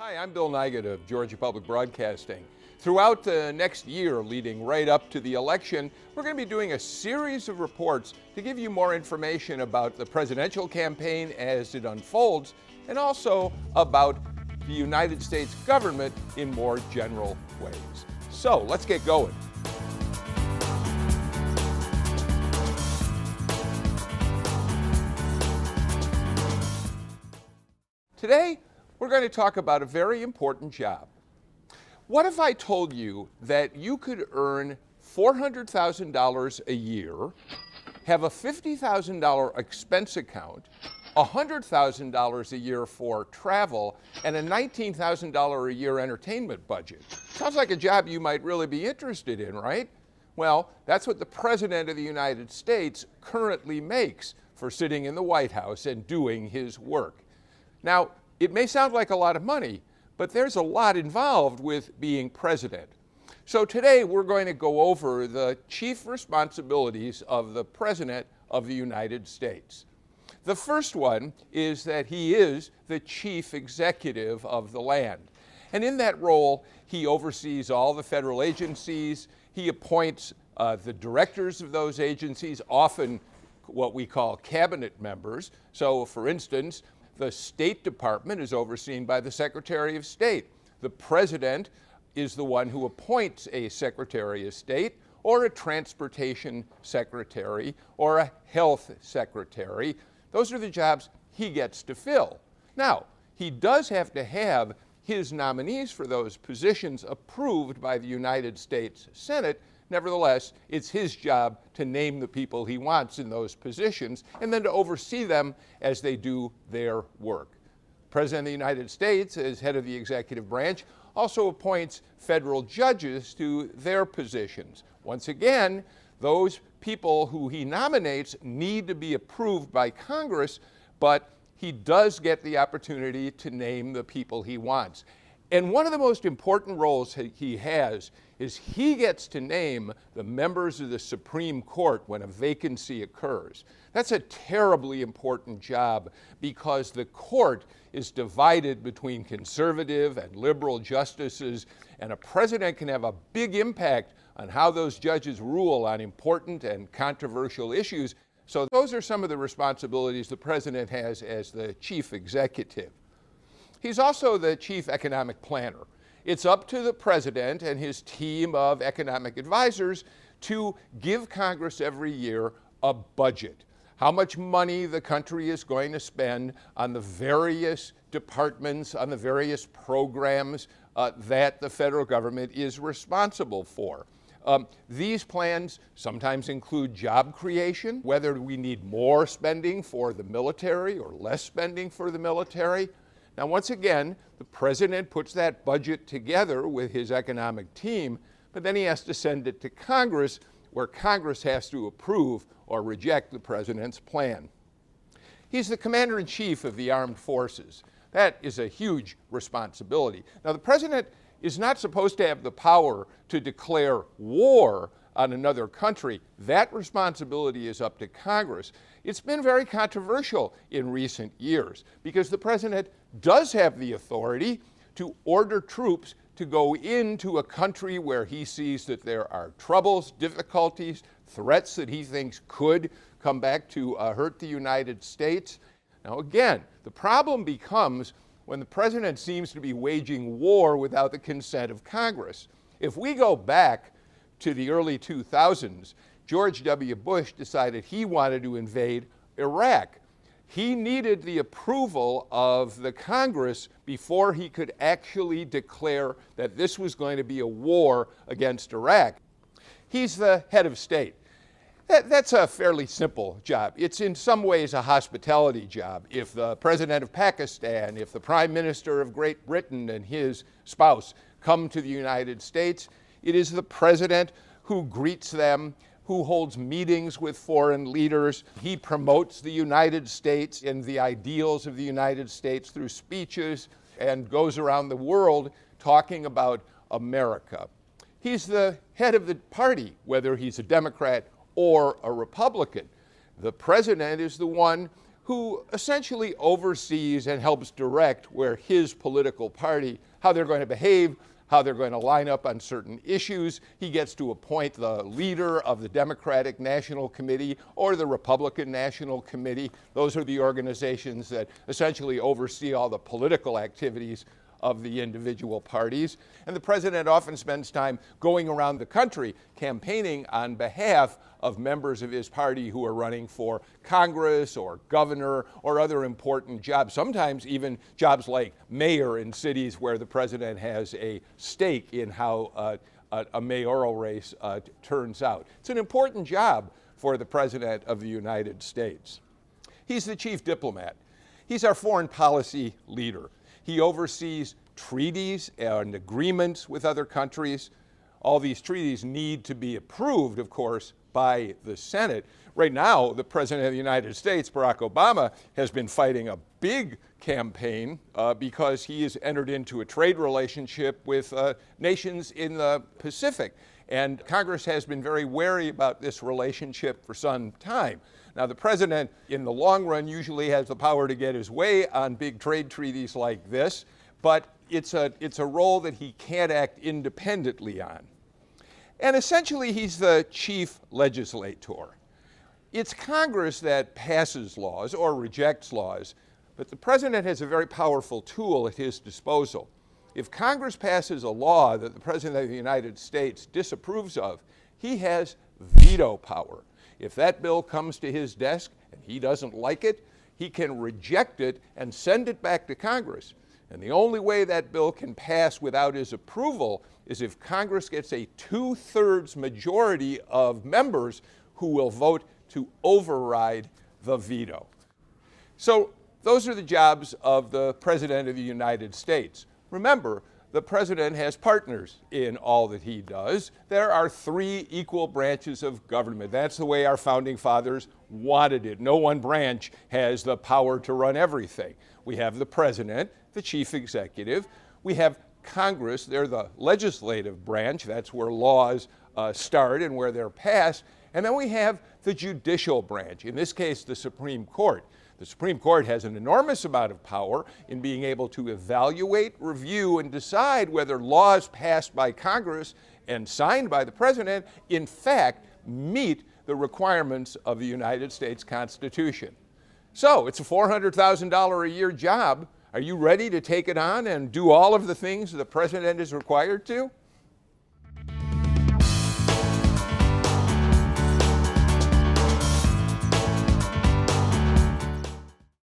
Hi, I'm Bill Nigut of Georgia Public Broadcasting. Throughout the next year leading right up to the election, we're going to be doing a series of reports to give you more information about the presidential campaign as it unfolds, and also about the United States government in more general ways. So let's get going. Today, we're going to talk about a very important job. What if I told you that you could earn $400,000 a year, have a $50,000 expense account, $100,000 a year for travel, and a $19,000 a year entertainment budget? Sounds like a job you might really be interested in, right? Well, that's what the President of the United States currently makes for sitting in the White House and doing his work. Now, it may sound like a lot of money, but there's a lot involved with being president. So today we're going to go over the chief responsibilities of the President of the United States. The first one is that he is the chief executive of the land. And in that role, he oversees all the federal agencies. He appoints the directors of those agencies, often what we call cabinet members. So, for instance, the State Department is overseen by the Secretary of State. The President is the one who appoints a Secretary of State, or a Transportation Secretary, or a Health Secretary. Those are the jobs he gets to fill. Now, he does have to have his nominees for those positions approved by the United States Senate. Nevertheless, it's his job to name the people he wants in those positions and then to oversee them as they do their work. The President of the United States, as head of the executive branch, also appoints federal judges to their positions. Once again, those people who he nominates need to be approved by Congress, but he does get the opportunity to name the people he wants. And one of the most important roles he has is he gets to name the members of the Supreme Court when a vacancy occurs. That's a terribly important job because the court is divided between conservative and liberal justices, and a president can have a big impact on how those judges rule on important and controversial issues. So those are some of the responsibilities the president has as the chief executive. He's also the chief economic planner. It's up to the president and his team of economic advisors to give Congress every year a budget. How much money the country is going to spend on the various departments, on the various programs that the federal government is responsible for. These plans sometimes include job creation, whether we need more spending for the military or less spending for the military. Now, once again, the president puts that budget together with his economic team, but then he has to send it to Congress, where Congress has to approve or reject the president's plan. He's the commander-in-chief of the armed forces. That is a huge responsibility. Now, the president is not supposed to have the power to declare war on another country. That responsibility is up to Congress. It's been very controversial in recent years because the president does have the authority to order troops to go into a country where he sees that there are troubles, difficulties, threats that he thinks could come back to hurt the United States. Now again, the problem becomes when the president seems to be waging war without the consent of Congress. If we go back to the early 2000s, George W. Bush decided he wanted to invade Iraq. He needed the approval of the Congress before he could actually declare that this was going to be a war against Iraq. He's the head of state. That's a fairly simple job. It's in some ways a hospitality job. If the president of Pakistan, if the prime minister of Great Britain and his spouse come to the United States, it is the president who greets them, who holds meetings with foreign leaders. He promotes the United States and the ideals of the United States through speeches and goes around the world talking about America. He's the head of the party, whether he's a Democrat or a Republican. The president is the one who essentially oversees and helps direct where his political party, how they're going to behave, how they're going to line up on certain issues. He gets to appoint the leader of the Democratic National Committee or the Republican National Committee. Those are the organizations that essentially oversee all the political activities of the individual parties. And the president often spends time going around the country campaigning on behalf of members of his party who are running for Congress or governor or other important jobs, sometimes even jobs like mayor in cities where the president has a stake in how a mayoral race turns out. It's an important job for the President of the United States. He's the chief diplomat. He's our foreign policy leader. He oversees treaties and agreements with other countries. All these treaties need to be approved, of course, by the Senate. Right now, the President of the United States, Barack Obama, has been fighting a big campaign because he has entered into a trade relationship with nations in the Pacific. And Congress has been very wary about this relationship for some time. Now, the president, in the long run, usually has the power to get his way on big trade treaties like this, but it's a role that he can't act independently on. And essentially, he's the chief legislator. It's Congress that passes laws or rejects laws, but the president has a very powerful tool at his disposal. If Congress passes a law that the President of the United States disapproves of, he has veto power. If that bill comes to his desk and he doesn't like it, he can reject it and send it back to Congress. And the only way that bill can pass without his approval is if Congress gets a 2/3 majority of members who will vote to override the veto. So those are the jobs of the President of the United States. Remember, the president has partners in all that he does. There are 3 equal branches of government. That's the way our founding fathers wanted it. No one branch has the power to run everything. We have the president, the chief executive. We have Congress, they're the legislative branch. That's where laws start and where they're passed. And then we have the judicial branch, in this case, the Supreme Court. The Supreme Court has an enormous amount of power in being able to evaluate, review, and decide whether laws passed by Congress and signed by the president, in fact, meet the requirements of the United States Constitution. So it's a $400,000 a year job. Are you ready to take it on and do all of the things the president is required to?